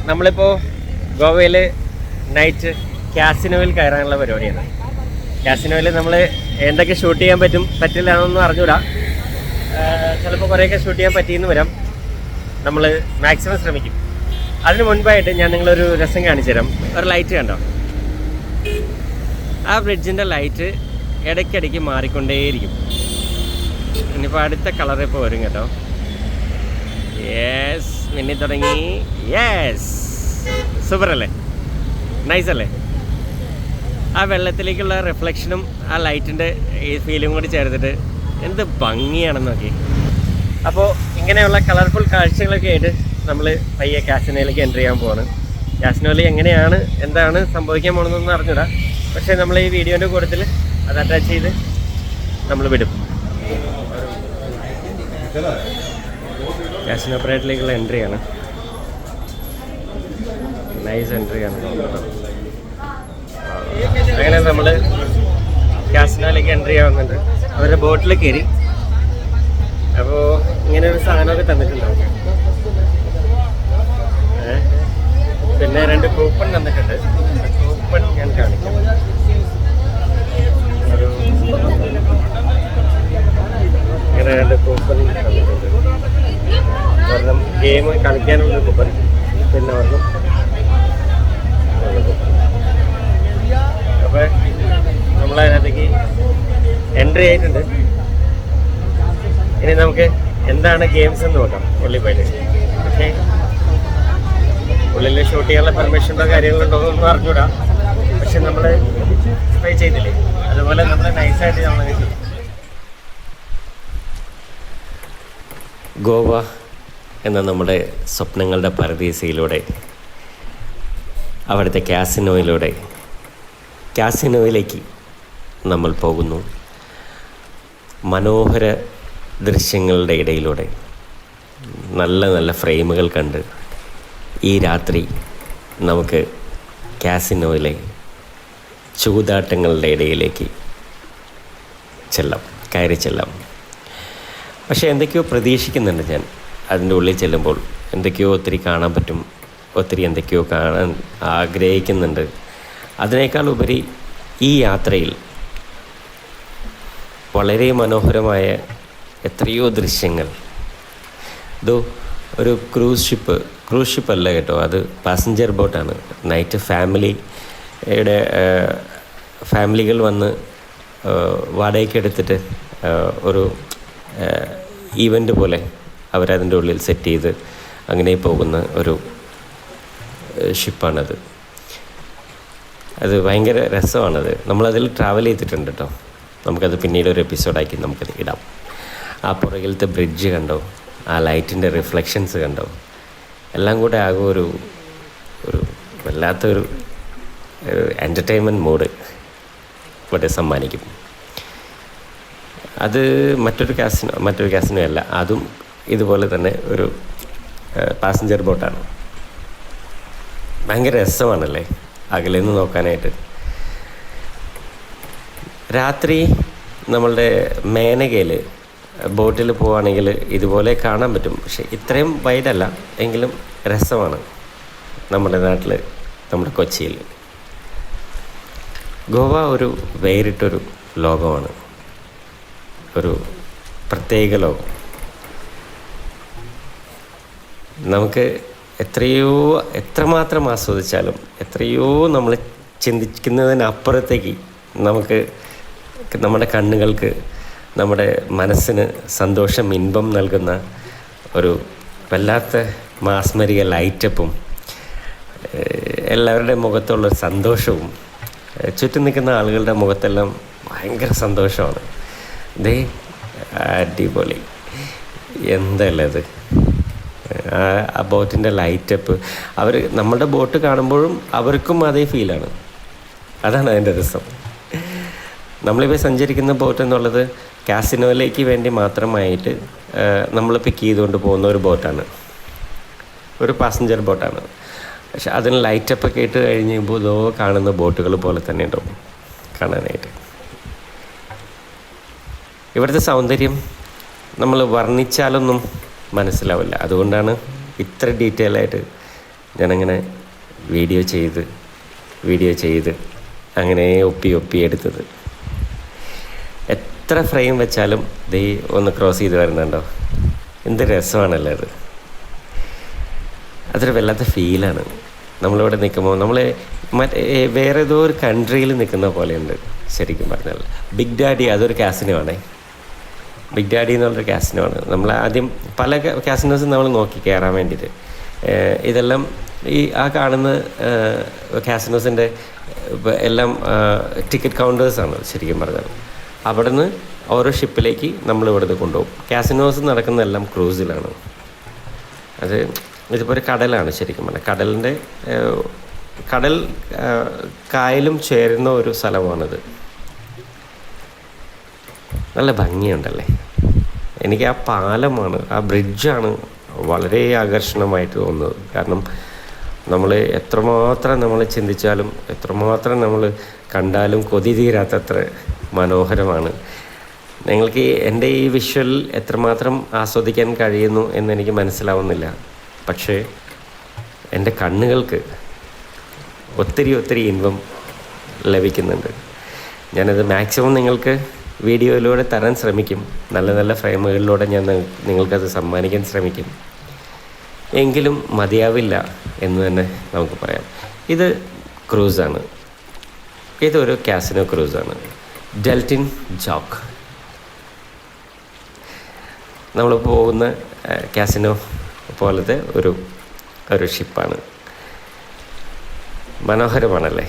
നമ്മളിപ്പോൾ ഗോവയിൽ നൈറ്റ് കാസിനോയിൽ കയറാനുള്ള പരിപാടിയാണ്. കാസിനോയിൽ നമ്മൾ എന്തൊക്കെ ഷൂട്ട് ചെയ്യാൻ പറ്റില്ല എന്നൊന്നും അറിഞ്ഞൂടാ. ചിലപ്പോൾ കുറേയൊക്കെ ഷൂട്ട് ചെയ്യാൻ പറ്റിയെന്ന് വരാം. നമ്മൾ മാക്സിമം ശ്രമിക്കും. അതിന് മുൻപായിട്ട് ഞാൻ നിങ്ങളൊരു രസം കാണിച്ചു തരാം. ഒരു ലൈറ്റ് കണ്ടോ? ആ ബ്രിഡ്ജിൻ്റെ ലൈറ്റ് ഇടയ്ക്കിടയ്ക്ക് മാറിക്കൊണ്ടേയിരിക്കും. ഇനിയിപ്പോൾ അടുത്ത കളർ ഇപ്പോൾ വരും കേട്ടോ. യെസ്, മിന്നി തുടങ്ങി. യെസ്, സൂപ്പർ അല്ലേ? നൈസ് അല്ലേ? ആ വെള്ളത്തിലേക്കുള്ള റിഫ്ലക്ഷനും ആ ലൈറ്റിൻ്റെ ഈ ഫീലും കൂടി ചേർത്തിട്ട് എന്ത് ഭംഗിയാണെന്ന് നോക്കി. അപ്പോൾ ഇങ്ങനെയുള്ള കളർഫുൾ കാഴ്ചകളൊക്കെ ആയിട്ട് നമ്മൾ പയ്യെ കാസിനോയിലേക്ക് എൻ്റർ ചെയ്യാൻ പോവാണ്. കാസിനോയിൽ എങ്ങനെയാണ് എന്താണ് സംഭവിക്കാൻ പോകുന്നതെന്ന് അറിഞ്ഞൂടാ. പക്ഷേ നമ്മൾ ഈ വീഡിയോൻ്റെ കൂട്ടത്തിൽ അത് അറ്റാച്ച് ചെയ്ത് നമ്മൾ വിടും. കാസിനോ പ്രൈഡിലേക്കുള്ള എൻട്രിയാണ്. നൈസ് എൻട്രിയാണ്. അങ്ങനെ നമ്മൾ കാസിനോയിലേക്ക് എൻട്രി ചെയ്യാവുന്നുണ്ട്. അവരുടെ ബോട്ടിൽ കയറി. അപ്പോൾ ഇങ്ങനെ ഒരു സാധനമൊക്കെ തന്നിട്ടുണ്ടാവും. പിന്നെ 2 കൂപ്പൺ തന്നിട്ടുണ്ട്. കൂപ്പൺ ഞാൻ കാണിക്കാം. ഇങ്ങനെ 2 കൂപ്പൺ തന്നിട്ടുണ്ട്. ഒരെണ്ണം ഗെയിം കളിക്കാനുള്ള കൂപ്പൺ, പിന്നെ ഒരെണ്ണം. അപ്പോൾ നമ്മളതിനകത്തേക്ക് എൻട്രി ആയിട്ടുണ്ട്. ഇനി നമുക്ക് എന്താണ് ഗെയിംസ് എന്ന് നോക്കാം ഉള്ളിൽ പോയിട്ട്. പക്ഷേ ഉള്ളിൽ ഷൂട്ട് ചെയ്യാനുള്ള പെർമിഷനോ കാര്യങ്ങളുണ്ടോ എന്നൊന്നും അറിഞ്ഞൂടാ. പക്ഷെ നമ്മൾ ട്രൈ ചെയ്തില്ലേ, അതുപോലെ നമ്മൾ നൈസായിട്ട് നമ്മൾ ചെയ്യും. ഗോവ എന്ന നമ്മുടെ സ്വപ്നങ്ങളുടെ പരദീസയിലൂടെ അവിടുത്തെ കാസിനോയിലേക്ക് നമ്മൾ പോകുന്നു. മനോഹര ദൃശ്യങ്ങളുടെ ഇടയിലൂടെ നല്ല നല്ല ഫ്രെയിമുകൾ കണ്ട് ഈ രാത്രി നമുക്ക് കാസിനോയിലെ ചൂതാട്ടങ്ങളുടെ ഇടയിലേക്ക് കയറി ചെല്ലാം. പക്ഷേ എന്തൊക്കെയോ പ്രതീക്ഷിക്കുന്നുണ്ട് ഞാൻ. അതിൻ്റെ ഉള്ളിൽ ചെല്ലുമ്പോൾ എന്തൊക്കെയോ ഒത്തിരി കാണാൻ പറ്റും, ഒത്തിരി എന്തൊക്കെയോ കാണാൻ ആഗ്രഹിക്കുന്നുണ്ട്. അതിനേക്കാൾ ഉപരി ഈ യാത്രയിൽ വളരെ മനോഹരമായ എത്രയോ ദൃശ്യങ്ങൾ. ഒരു ക്രൂസ് ഷിപ്പ് അല്ല കേട്ടോ, അത് പാസഞ്ചർ ബോട്ടാണ്. നൈറ്റ് ഫാമിലികൾ വന്ന് വാടകയ്ക്ക് എടുത്തിട്ട് ഒരു ഈവൻ്റ് പോലെ അവരതിൻ്റെ ഉള്ളിൽ സെറ്റ് ചെയ്ത് അങ്ങനെ പോകുന്ന ഒരു ഷിപ്പാണത്. അത് ഭയങ്കര രസമാണത്. നമ്മളതിൽ ട്രാവൽ ചെയ്തിട്ടുണ്ട് കേട്ടോ. നമുക്കത് പിന്നീട് ഒരു എപ്പിസോഡാക്കി നമുക്കത് ഇടാം. ആ പുറകിലത്തെ ബ്രിഡ്ജ് കണ്ടോ, ആ ലൈറ്റിൻ്റെ റിഫ്ലക്ഷൻസ് കണ്ടോ, എല്ലാം കൂടെ ആകെ ഒരു വല്ലാത്തൊരു എൻ്റർടൈൻമെൻറ്റ് മൂഡ് ഇവിടെ സമ്മാനിക്കും. അത് മറ്റൊരു കാസിനോ അല്ല, അതും ഇതുപോലെ തന്നെ ഒരു പാസഞ്ചർ ബോട്ടാണ്. ഭയങ്കര രസമാണല്ലേ അകലെ നിന്ന് നോക്കാനായിട്ട്. രാത്രി നമ്മളുടെ മേനകയിൽ ബോട്ടിൽ പോവുകയാണെങ്കിൽ ഇതുപോലെ കാണാൻ പറ്റും. പക്ഷേ ഇത്രയും വൈഡല്ല, എങ്കിലും രസമാണ്. നമ്മുടെ നാട്ടിൽ, നമ്മുടെ കൊച്ചിയിൽ. ഗോവ ഒരു വേറിട്ടൊരു ലോകമാണ്, ഒരു പ്രത്യേക ലോകം. നമുക്ക് എത്രമാത്രം ആസ്വദിച്ചാലും എത്രയോ നമ്മൾ ചിന്തിക്കുന്നതിനപ്പുറത്തേക്ക് നമുക്ക് നമ്മുടെ കണ്ണുകൾക്ക്, നമ്മുടെ മനസ്സിന് സന്തോഷം, ഇൻപം നൽകുന്ന ഒരു വല്ലാത്ത മാസ്മരിക ലൈറ്റപ്പും എല്ലാവരുടെ മുഖത്തുള്ള സന്തോഷവും, ചുറ്റും നിൽക്കുന്ന ആളുകളുടെ മുഖത്തെല്ലാം ഭയങ്കര സന്തോഷമാണ്. അടിപൊളി, എന്തല്ലത്. ആ ബോട്ടിൻ്റെ ലൈറ്റപ്പ്, നമ്മുടെ ബോട്ട് കാണുമ്പോഴും അവർക്കും അതേ ഫീലാണ്. അതാണ് അതിൻ്റെ രസം. നമ്മളിപ്പോൾ സഞ്ചരിക്കുന്ന ബോട്ട് എന്നുള്ളത് കാസിനോയിലേക്ക് വേണ്ടി മാത്രമായിട്ട് നമ്മൾ പിക്ക് ചെയ്തുകൊണ്ട് പോകുന്ന ഒരു ബോട്ടാണ്, ഒരു പാസഞ്ചർ ബോട്ടാണ്. പക്ഷെ അതിന് ലൈറ്റപ്പൊക്കെ ഇട്ട് കഴിഞ്ഞപ്പോൾ കാണുന്ന ബോട്ടുകൾ പോലെ തന്നെ ഉണ്ടാവും കാണാനായിട്ട്. ഇവിടുത്തെ സൗന്ദര്യം നമ്മൾ വർണ്ണിച്ചാലൊന്നും മനസ്സിലാവില്ല. അതുകൊണ്ടാണ് ഇത്ര ഡീറ്റെയിൽ ആയിട്ട് ഞാനങ്ങനെ വീഡിയോ ചെയ്ത് അങ്ങനെ ഒപ്പി എടുത്തത്. എത്ര ഫ്രെയിം വെച്ചാലും ദേ ഒന്ന് ക്രോസ് ചെയ്ത് വരുന്നുണ്ടോ? എന്ത് രസമാണല്ലോ അത്. അതൊരു വല്ലാത്ത ഫീലാണ്. നമ്മളിവിടെ നിൽക്കുമ്പോൾ നമ്മൾ വേറെ ഏതോ ഒരു കൺട്രിയിൽ നിൽക്കുന്ന പോലെയുണ്ട് ശരിക്കും പറഞ്ഞാൽ. ബിഗ് ഡാഡി അതൊരു കാസിനോ ആണേ. ബിഗ് ഡാഡി എന്നുള്ളൊരു കാസിനോ ആണ്. നമ്മൾ ആദ്യം പല കാസിനോസും നമ്മൾ നോക്കി കയറാൻ വേണ്ടിയിട്ട്. ഇതെല്ലാം ആ കാണുന്ന കാസിനോസിൻ്റെ എല്ലാം ടിക്കറ്റ് കൗണ്ടേഴ്സാണ് ശരിക്കും പറഞ്ഞാൽ. അവിടെ നിന്ന് ഓരോ ഷിപ്പിലേക്ക് നമ്മൾ ഇവിടുന്ന് കൊണ്ടുപോകും. കാസിനോസ് നടക്കുന്നതെല്ലാം ക്രൂസിലാണ്. ഇതിപ്പോൾ ഒരു കടലാണ് ശരിക്കും പറഞ്ഞാൽ. കടൽ കായലും ചേരുന്ന ഒരു സ്ഥലമാണിത്. നല്ല ഭംഗിയുണ്ടല്ലേ. എനിക്ക് ആ പാലമാണ്, ആ ബ്രിഡ്ജാണ് വളരെ ആകർഷണമായിട്ട് തോന്നുന്നത്. കാരണം നമ്മൾ എത്രമാത്രം നമ്മൾ ചിന്തിച്ചാലും എത്രമാത്രം നമ്മൾ കണ്ടാലും കൊതി തീരാത്തത്ര മനോഹരമാണ്. നിങ്ങൾക്ക് എൻ്റെ ഈ വിഷ്വൽ എത്രമാത്രം ആസ്വദിക്കാൻ കഴിയുന്നു എന്നെനിക്ക് മനസ്സിലാവുന്നില്ല. പക്ഷേ എൻ്റെ കണ്ണുകൾക്ക് ഒത്തിരി ഇൻകം ലഭിക്കുന്നുണ്ട്. ഞാനത് മാക്സിമം നിങ്ങൾക്ക് വീഡിയോയിലൂടെ തരാൻ ശ്രമിക്കും. നല്ല ഫ്രെയിമുകളിലൂടെ ഞാൻ നിങ്ങൾക്കത് സമ്മാനിക്കാൻ ശ്രമിക്കും. എങ്കിലും മതിയാവില്ല എന്ന് തന്നെ നമുക്ക് പറയാം. ഇത് ക്രൂസാണ്. ഇതൊരു കാസിനോ ക്രൂസാണ്. ഡെൽറ്റിൻ ജോക്ക്. നമ്മൾ പോകുന്ന കാസിനോ പോലത്തെ ഒരു ഷിപ്പാണ്. മനോഹരമാണല്ലേ.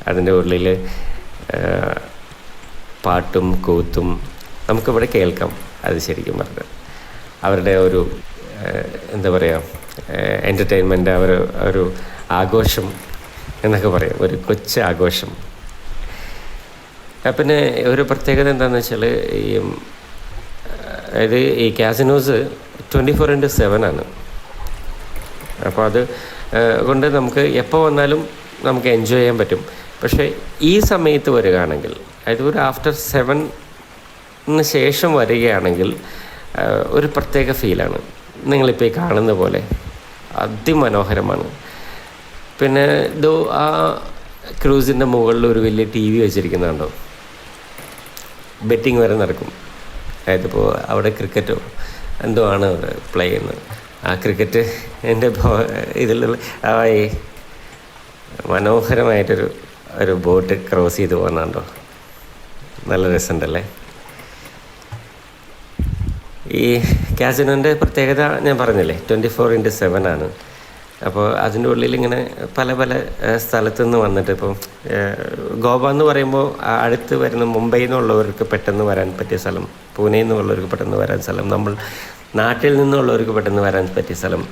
അതിൻ്റെ ഉള്ളിൽ പാട്ടും കൂത്തും നമുക്കിവിടെ കേൾക്കാം. അത് ശരിക്കും പറഞ്ഞാൽ അവരുടെ ഒരു എന്താ പറയുക, എൻ്റർടൈൻമെൻറ്റ്, ഒരു ആഘോഷം എന്നൊക്കെ പറയും. ഒരു കൊച്ചു ആഘോഷം. പിന്നെ ഒരു പ്രത്യേകത എന്താണെന്ന് വെച്ചാൽ ഈ കാസിനോസ് 24/7 ആണ്. അപ്പോൾ അത് കൊണ്ട് നമുക്ക് എപ്പോൾ വന്നാലും നമുക്ക് എൻജോയ് ചെയ്യാൻ പറ്റും. പക്ഷേ ഈ സമയത്ത് വരികയാണെങ്കിൽ, അതായത് ഒരു ആഫ്റ്റർ 7 ശേഷം വരികയാണെങ്കിൽ ഒരു പ്രത്യേക ഫീലാണ്. നിങ്ങളിപ്പോൾ ഈ കാണുന്ന പോലെ അതിമനോഹരമാണ്. പിന്നെ ആ ക്രൂസിൻ്റെ മുകളിൽ ഒരു വലിയ TV വെച്ചിരിക്കുന്നുണ്ടോ? ബെറ്റിംഗ് വരെ നടക്കും. അതായത് ഇപ്പോൾ അവിടെ ക്രിക്കറ്റോ എന്തോ ആണ് പ്ലേ ചെയ്യുന്നത്. ആ ക്രിക്കറ്റ് എൻ്റെ ഇതിലുള്ള മനോഹരമായിട്ടൊരു ബോട്ട് ക്രോസ് ചെയ്ത് പോകുന്നുണ്ടോ? നല്ല രസമുണ്ടല്ലേ. ഈ കാസിനോൻ്റെ പ്രത്യേകത ഞാൻ പറഞ്ഞില്ലേ, 24/7 ആണ്. അപ്പോൾ അതിൻ്റെ ഉള്ളിൽ ഇങ്ങനെ പല സ്ഥലത്തു നിന്ന് വന്നിട്ട്, ഇപ്പോൾ ഗോവ എന്ന് പറയുമ്പോൾ അടുത്ത് വരുന്ന മുംബൈയിൽ നിന്നുള്ളവർക്ക് പെട്ടെന്ന് വരാൻ പറ്റിയ സ്ഥലം, പൂനെയിൽ നിന്നുള്ളവർക്ക് പെട്ടെന്ന് വരാൻ സ്ഥലം, നമ്മൾ നാട്ടിൽ നിന്നുള്ളവർക്ക് പെട്ടെന്ന് വരാൻ പറ്റിയ സ്ഥലം,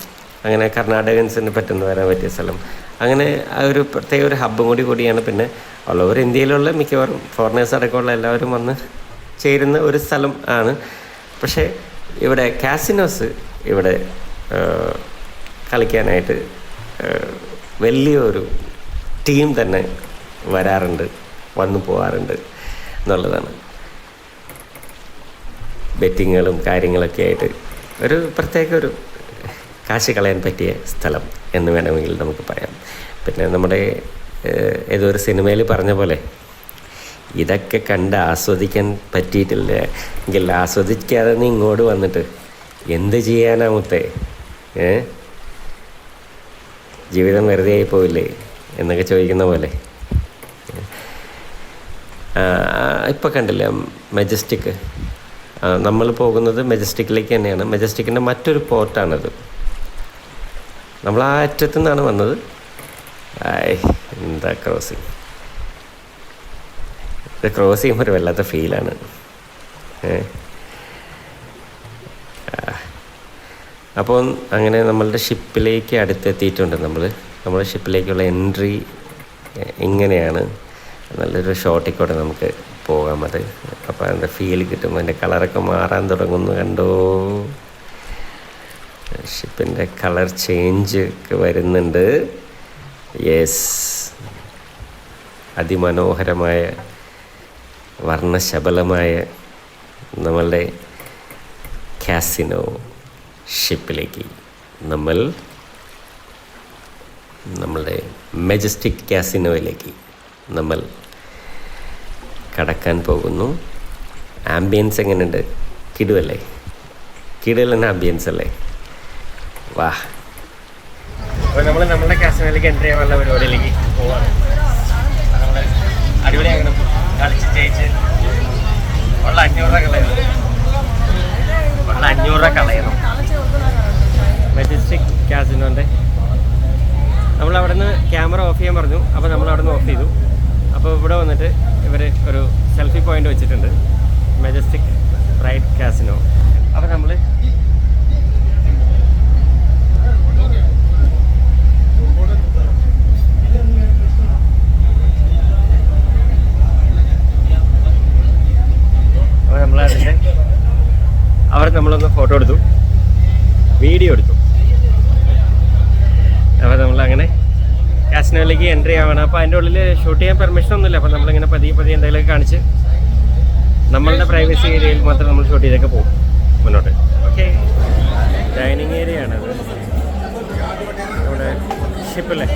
അങ്ങനെ കർണാടകൻസിന് പെട്ടെന്ന് വരാൻ പറ്റിയ സ്ഥലം, അങ്ങനെ ആ ഒരു പ്രത്യേക ഒരു ഹബ്ബും കൂടിയാണ്. പിന്നെ ഓൾ ഓവർ ഇന്ത്യയിലുള്ള മിക്കവാറും ഫോറിനേഴ്സ് അടക്കമുള്ള എല്ലാവരും വന്ന് ചേരുന്ന ഒരു സ്ഥലം ആണ്. പക്ഷേ ഇവിടെ കാസിനോസ് ഇവിടെ കളിക്കാനായിട്ട് വലിയൊരു ടീം തന്നെ വന്നു പോകാറുണ്ട് എന്നുള്ളതാണ്. ബെറ്റിങ്ങുകളും കാര്യങ്ങളൊക്കെ ആയിട്ട് ഒരു പ്രത്യേക ഒരു കാശ് കളയാൻ പറ്റിയ സ്ഥലം എന്ന് വേണമെങ്കിൽ നമുക്ക് പറയാം. പിന്നെ നമ്മുടെ ഏതോ ഒരു സിനിമയിൽ പറഞ്ഞ പോലെ, ഇതൊക്കെ കണ്ട് ആസ്വദിക്കാൻ പറ്റിയിട്ടില്ല എങ്കിൽ ആസ്വദിക്കാതെ നീ ഇങ്ങോട്ട് വന്നിട്ട് എന്ത് ചെയ്യാനാ മുത്തേ? ജീവിതം വെറുതെ ആയി പോയില്ലേ എന്നൊക്കെ ചോദിക്കുന്ന പോലെ. ഇപ്പം കണ്ടില്ല മെജസ്റ്റിക്, നമ്മൾ പോകുന്നത് മെജസ്റ്റിക്കിലേക്ക് തന്നെയാണ്. മെജസ്റ്റിക്കിൻ്റെ മറ്റൊരു പോർട്ടാണത്. നമ്മൾ ആ അറ്റത്തു നിന്നാണ് വന്നത്. എന്താ ക്രോസിങ്! ഇത് ക്രോസ് ചെയ്യുമ്പോൾ ഒരു വല്ലാത്ത ഫീലാണ്. അപ്പോൾ അങ്ങനെ നമ്മളുടെ ഷിപ്പിലേക്ക് അടുത്തെത്തിയിട്ടുണ്ട്. നമ്മുടെ ഷിപ്പിലേക്കുള്ള എൻട്രി ഇങ്ങനെയാണ്. നല്ലൊരു ഷോട്ടിൽ കൂടെ നമുക്ക് പോകാം. അപ്പോൾ അതിൻ്റെ ഫീൽ കിട്ടും. അതിൻ്റെ കളറൊക്കെ മാറാൻ തുടങ്ങുന്നു, കണ്ടോ? ഷിപ്പിൻ്റെ കളർ ചേഞ്ച് ഒക്കെ വരുന്നുണ്ട്. യെസ്, അതിമനോഹരമായ വർണ്ണശബളമായ നമ്മളുടെ കാസിനോ ഷിപ്പിലേക്ക് നമ്മൾ നമ്മളുടെ മെജസ്റ്റിക് കാസിനോയിലേക്ക് നമ്മൾ കടക്കാൻ പോകുന്നു. ആംബിയൻസ് എങ്ങനെയുണ്ട്? കിടുവല്ലേ? കിടുവല്ല ആംബിയൻസ് അല്ലേ? വാ. അപ്പോൾ നമ്മൾ നമ്മുടെ കാസിനോയിലേക്ക് എൻ്റർ ചെയ്യാനുള്ള പരിപാടിയിലേക്ക് പോവാണ്. നമ്മൾ അടിപൊളിയാകണം, കളിച്ച് ജയിച്ച് ഉള്ള 500 രൂപ കളയണം. ഉള്ള 500 രൂപ കളയണം. മെജസ്റ്റിക് കാസിനോൻ്റെ നമ്മളവിടെ നിന്ന് ക്യാമറ ഓഫ് ചെയ്യാൻ പറഞ്ഞു. അപ്പോൾ നമ്മൾ അവിടെ നിന്ന് ഓഫ് ചെയ്തു. അപ്പോൾ ഇവിടെ വന്നിട്ട് ഇവർ ഒരു സെൽഫി പോയിൻ്റ് വെച്ചിട്ടുണ്ട്, മെജസ്റ്റിക് പ്രൈഡ് കാസിനോ. അപ്പോൾ നമ്മൾ അവിടെ നമ്മളൊന്ന് ഫോട്ടോ എടുത്തു, വീഡിയോ എടുത്തു. അപ്പോൾ നമ്മളങ്ങനെ കാസിനോയിലേക്ക് എൻട്രി ആവണം. അപ്പോൾ അതിൻ്റെ ഉള്ളിൽ ഷൂട്ട് ചെയ്യാൻ പെർമിഷൻ ഒന്നുമില്ല. അപ്പോൾ നമ്മളിങ്ങനെ പതിയെ എന്തെങ്കിലുമൊക്കെ കാണിച്ച് നമ്മളുടെ പ്രൈവസി ഏരിയയിൽ മാത്രം നമ്മൾ ഷൂട്ട് ചെയ്തൊക്കെ പോകും മുന്നോട്ട്. ഓക്കെ, ഡൈനിങ് ഏരിയ ആണത്. ഇവിടെ ഷിപ്പല്ലേ?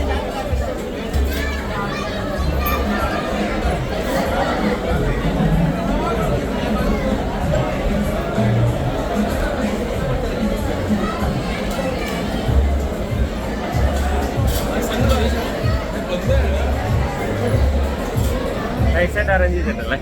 നൈസായിട്ട് അറേഞ്ച് ചെയ്തിട്ടല്ലേ?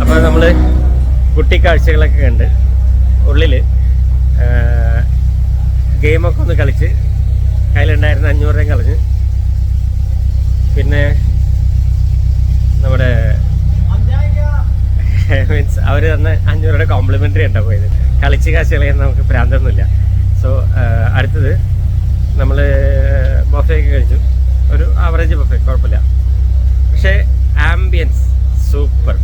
അപ്പോൾ നമ്മൾ കുട്ടിക്കാഴ്ചകളൊക്കെ കണ്ട് ഉള്ളിൽ ഗെയിമൊക്കെ ഒന്ന് കളിച്ച് കയ്യിലുണ്ടായിരുന്ന 500 രൂപയും കളഞ്ഞ്, പിന്നെ നമ്മുടെ മീൻസ് അവർ തന്ന 500 രൂപയുടെ കോംപ്ലിമെൻ്ററി ഉണ്ടാവും പോയത്. കളിച്ച് കാശ് കളയാൻ നമുക്ക് ഭ്രാന്തൊന്നുമില്ല. സോ അടുത്തത് നമ്മൾ ബൊഫയൊക്കെ കഴിച്ചു. ഒരു ആവറേജ് ബൊഫെ, കുഴപ്പമില്ല. പക്ഷേ ആംബിയൻസ് സൂപ്പർ.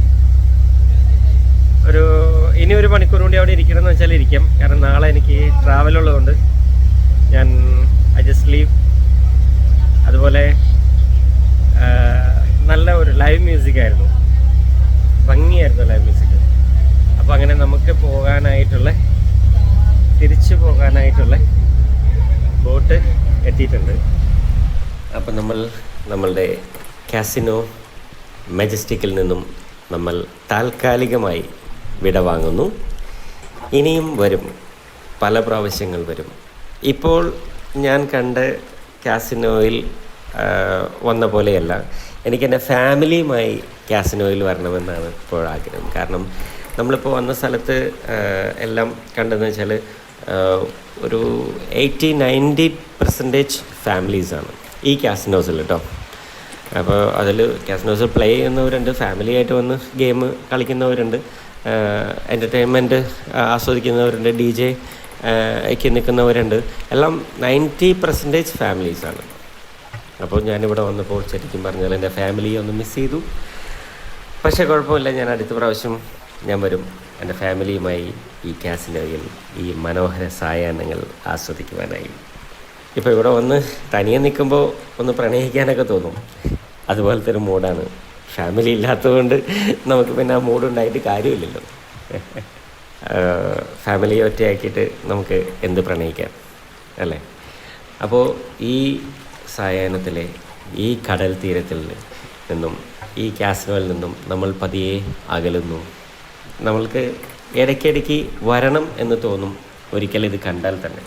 ഇനി ഒരു മണിക്കൂർ കൂടി അവിടെ ഇരിക്കണം എന്ന് വെച്ചാൽ ഇരിക്കാം. കാരണം നാളെ എനിക്ക് ട്രാവലുള്ളതുകൊണ്ട് ഞാൻ ഐ ജസ്റ്റ് ലീവ്. അതുപോലെ നല്ല ഒരു ലൈവ് മ്യൂസിക് ആയിരുന്നു, ഭംഗിയായിരുന്നു ലൈവ് മ്യൂസിക്. അപ്പോൾ അങ്ങനെ നമുക്ക് തിരിച്ചു പോകാനായിട്ടുള്ള ബോട്ട് എത്തിയിട്ടുണ്ട്. അപ്പോൾ നമ്മളുടെ കാസിനോ മെജസ്റ്റിക്കിൽ നിന്നും നമ്മൾ താൽക്കാലികമായി വിടവാങ്ങുന്നു. ഇനിയും വരും, പല പ്രാവശ്യങ്ങൾ വരും. ഇപ്പോൾ ഞാൻ കണ്ട കാസിനോയിൽ വന്ന പോലെയല്ല, എനിക്കെൻ്റെ ഫാമിലിയുമായി കാസിനോയിൽ വരണമെന്നാണ് ഇപ്പോൾ ആഗ്രഹം. കാരണം നമ്മളിപ്പോൾ വന്ന സ്ഥലത്ത് എല്ലാം കണ്ടെന്ന് വെച്ചാൽ ഒരു 80-90% ഫാമിലീസാണ് ഈ കാസിനോസിൽ കേട്ടോ. അപ്പോൾ അതിൽ കാസിനോസിൽ പ്ലേ ചെയ്യുന്നവരുണ്ട്, ഫാമിലി ആയിട്ട് വന്ന് ഗെയിം കളിക്കുന്നവരുണ്ട്, എൻ്റർടൈൻമെൻറ്റ് ആസ്വദിക്കുന്നവരുണ്ട്, DJ ഒക്കെ നിൽക്കുന്നവരുണ്ട്. എല്ലാം 90% ഫാമിലീസാണ്. അപ്പോൾ ഞാനിവിടെ വന്നപ്പോൾ ശരിക്കും പറഞ്ഞാൽ എൻ്റെ ഫാമിലിയെ ഒന്ന് മിസ് ചെയ്തു. പക്ഷേ കുഴപ്പമില്ല, ഞാൻ അടുത്ത പ്രാവശ്യം ഞാൻ വരും എൻ്റെ ഫാമിലിയുമായി ഈ കാസിനോയിൽ ഈ മനോഹര സായാഹ്നങ്ങൾ ആസ്വദിക്കുവാനായി. ഇപ്പോൾ ഇവിടെ വന്ന് തനിയെ നിൽക്കുമ്പോൾ ഒന്ന് പ്രണയിക്കാനൊക്കെ തോന്നും. അതുപോലത്തെ ഒരു മൂഡാണ്. ഫാമിലി ഇല്ലാത്തതുകൊണ്ട് നമുക്ക് പിന്നെ ആ മൂഡുണ്ടായിട്ട് കാര്യമില്ലല്ലോ. ഫാമിലിയെ ഒറ്റയാക്കിയിട്ട് നമുക്ക് എന്ത് പ്രണയിക്കാം അല്ലേ? അപ്പോൾ ഈ സായാഹ്നത്തിലെ ഈ കടൽ തീരത്തിൽ നിന്നും ഈ കാസിനോയിൽ നിന്നും നമ്മൾ പതിയെ അകലുന്നു. നമ്മൾക്ക് ഇടയ്ക്കിടയ്ക്ക് വരണം എന്ന് തോന്നും ഒരിക്കൽ ഇത് കണ്ടാൽ തന്നെ.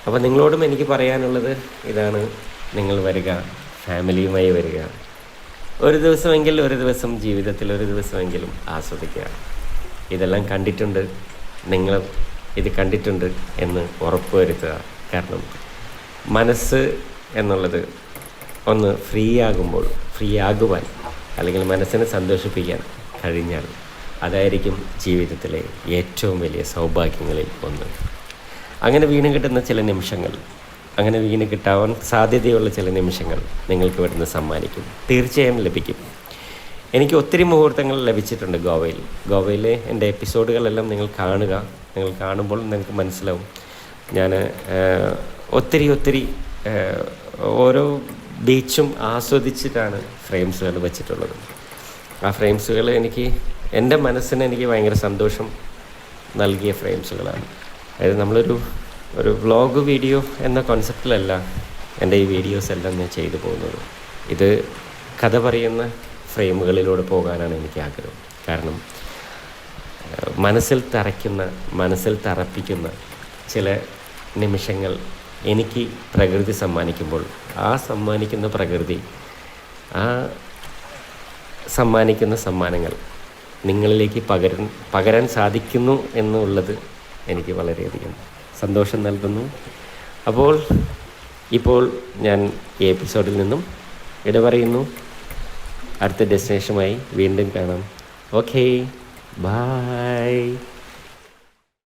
അപ്പോൾ നിങ്ങളോടും എനിക്ക് പറയാനുള്ളത് ഇതാണ്, നിങ്ങൾ വരിക, ഫാമിലിയുമായി വരിക. ഒരു ദിവസം ജീവിതത്തിൽ ഒരു ദിവസമെങ്കിലും ആസ്വദിക്കുക. ഇതെല്ലാം കണ്ടിട്ടുണ്ട്, നിങ്ങൾ ഇത് കണ്ടിട്ടുണ്ട് എന്ന് ഉറപ്പ് വരുത്തുക. കാരണം മനസ്സ് എന്നുള്ളത് ഒന്ന് ഫ്രീ ആകുവാൻ അല്ലെങ്കിൽ മനസ്സിനെ സന്തോഷിപ്പിക്കാൻ കഴിഞ്ഞാൽ അതായിരിക്കും ജീവിതത്തിലെ ഏറ്റവും വലിയ സൗഭാഗ്യങ്ങളിൽ ഒന്ന്. അങ്ങനെ വീണ് കിട്ടുന്ന ചില നിമിഷങ്ങൾ, അങ്ങനെ വീണ് കിട്ടാൻ സാധ്യതയുള്ള ചില നിമിഷങ്ങൾ നിങ്ങൾക്ക് ഇവിടുന്ന് സമ്മാനിക്കും, തീർച്ചയായും ലഭിക്കും. എനിക്ക് ഒത്തിരി മുഹൂർത്തങ്ങൾ ലഭിച്ചിട്ടുണ്ട് ഗോവയിലെ എൻ്റെ എപ്പിസോഡുകളെല്ലാം നിങ്ങൾ കാണുക. നിങ്ങൾ കാണുമ്പോൾ നിങ്ങൾക്ക് മനസ്സിലാവും ഞാൻ ഒത്തിരി ഓരോ ബീച്ചും ആസ്വദിച്ചിട്ടാണ് ഫ്രെയിംസുകൾ വെച്ചിട്ടുള്ളത്. ആ ഫ്രെയിംസുകൾ എൻ്റെ മനസ്സിന് എനിക്ക് ഭയങ്കര സന്തോഷം നൽകിയ ഫ്രെയിംസുകളാണ്. അതായത് നമ്മളൊരു വ്ളോഗ് വീഡിയോ എന്ന കോൺസെപ്റ്റിലല്ല എൻ്റെ ഈ വീഡിയോസ് എല്ലാം ഞാൻ ചെയ്തു പോകുന്നത്. ഇത് കഥ പറയുന്ന ഫ്രെയിമുകളിലൂടെ പോകാനാണ് എനിക്ക് ആഗ്രഹം. കാരണം മനസ്സിൽ തറപ്പിക്കുന്ന ചില നിമിഷങ്ങൾ എനിക്ക് പ്രകൃതി സമ്മാനിക്കുമ്പോൾ ആ സമ്മാനിക്കുന്ന പ്രകൃതി, ആ സമ്മാനിക്കുന്ന സമ്മാനങ്ങൾ നിങ്ങളിലേക്ക് പകരാൻ സാധിക്കുന്നു എന്നുള്ളത് എനിക്ക് വളരെയധികം സന്തോഷം നൽകുന്നു. ഇപ്പോൾ ഞാൻ ഈ എപ്പിസോഡിൽ നിന്നും പറയുന്നു. അടുത്ത ഡെസ്റ്റിനേഷനുമായി വീണ്ടും കാണാം. Okay, by.